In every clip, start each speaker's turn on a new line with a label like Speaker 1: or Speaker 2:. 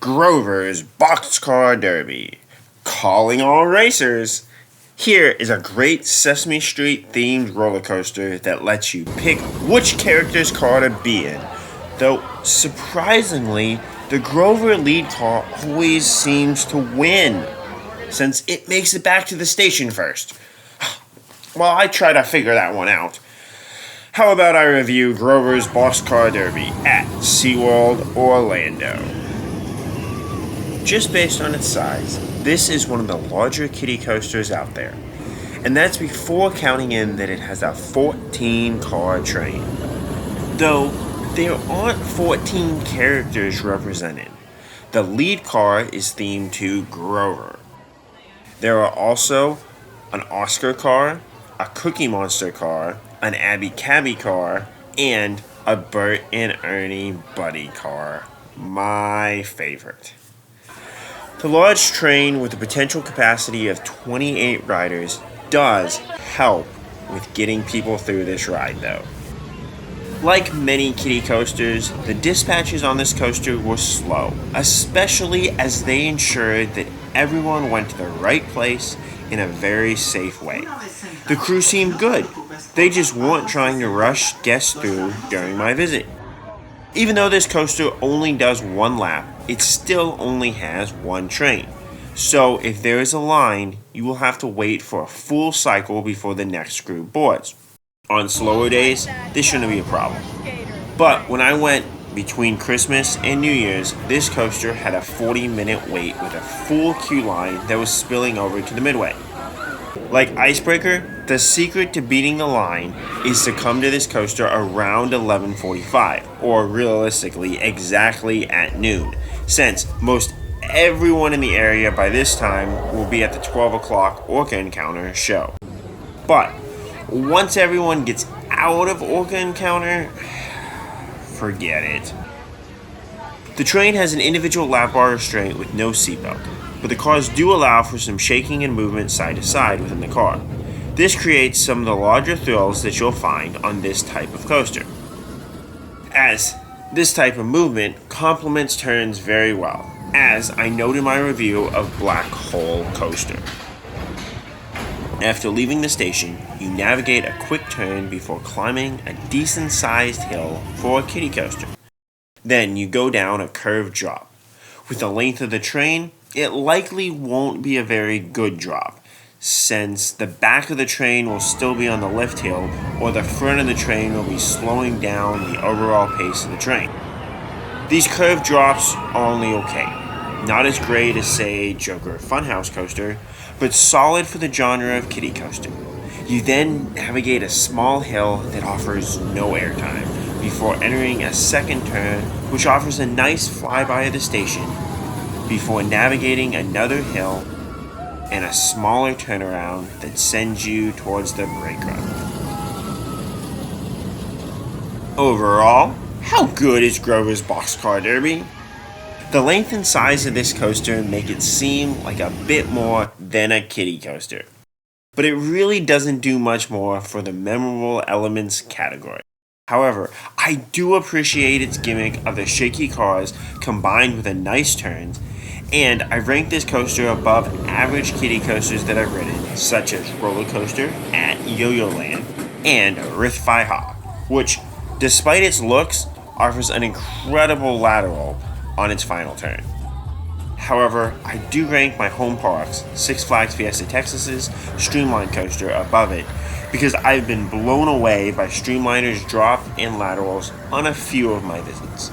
Speaker 1: Grover's Boxcar Derby. Calling all racers. Here is a great Sesame Street themed roller coaster that lets you pick which character's car to be in. Though, surprisingly, the Grover lead car always seems to win, since it makes it back to the station first. Well, I try to figure that one out. How about I review Grover's Boxcar Derby at SeaWorld Orlando? Just based on its size, this is one of the larger kiddie coasters out there. And that's before counting in that it has a 14-car train. Though, there aren't 14 characters represented. The lead car is themed to Grover. There are also an Oscar car, a Cookie Monster car, an Abby Cabby car, and a Bert and Ernie Buddy car. My favorite. The large train with a potential capacity of 28 riders does help with getting people through this ride though. Like many kiddie coasters, the dispatches on this coaster were slow, especially as they ensured that everyone went to the right place in a very safe way. The crew seemed good, they just weren't trying to rush guests through during my visit. Even though this coaster only does one lap, it still only has one train. So if there is a line, you will have to wait for a full cycle before the next group boards. On slower days, this shouldn't be a problem. But when I went between Christmas and New Year's, this coaster had a 40-minute wait with a full queue line that was spilling over to the midway. Like Icebreaker, the secret to beating the line is to come to this coaster around 11:45, or realistically exactly at noon, since most everyone in the area by this time will be at the 12 o'clock Orca Encounter show. But once everyone gets out of Orca Encounter, forget it. The train has an individual lap bar restraint with no seatbelt, but the cars do allow for some shaking and movement side to side within the car. This creates some of the larger thrills that you'll find on this type of coaster, as this type of movement complements turns very well, as I noted in my review of Black Hole Coaster. After leaving the station, you navigate a quick turn before climbing a decent-sized hill for a kiddie coaster. Then you go down a curved drop. With the length of the train, it likely won't be a very good drop, since the back of the train will still be on the lift hill, or the front of the train will be slowing down the overall pace of the train. These curved drops are only okay. Not as great as, say, Joker Funhouse Coaster, but solid for the genre of kiddie coaster. You then navigate a small hill that offers no airtime before entering a second turn, which offers a nice flyby of the station, before navigating another hill and a smaller turnaround that sends you towards the brake run. Overall, how good is Grover's Boxcar Derby? The length and size of this coaster make it seem like a bit more than a kiddie coaster, but it really doesn't do much more for the memorable elements category. However, I do appreciate its gimmick of the shaky cars combined with the nice turns, and I rank this coaster above average kiddie coasters that I've ridden, such as Roller Coaster at Yo-Yo Land and Rith-Fi-Ha, which, despite its looks, offers an incredible lateral on its final turn. However, I do rank my home parks, Six Flags Fiesta Texas's Streamline Coaster, above it because I've been blown away by Streamliner's drop and laterals on a few of my visits.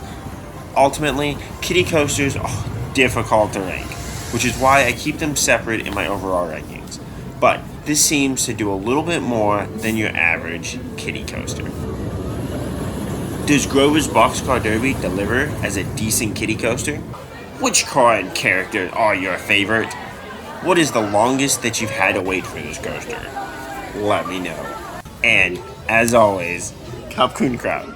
Speaker 1: Ultimately, kiddie coasters are difficult to rank, which is why I keep them separate in my overall rankings. But this seems to do a little bit more than your average kiddie coaster. Does Grover's Boxcar Derby deliver as a decent kiddie coaster? Which car and character are your favorite? What is the longest that you've had to wait for this coaster? Let me know. And, as always, Kapkun Kraut.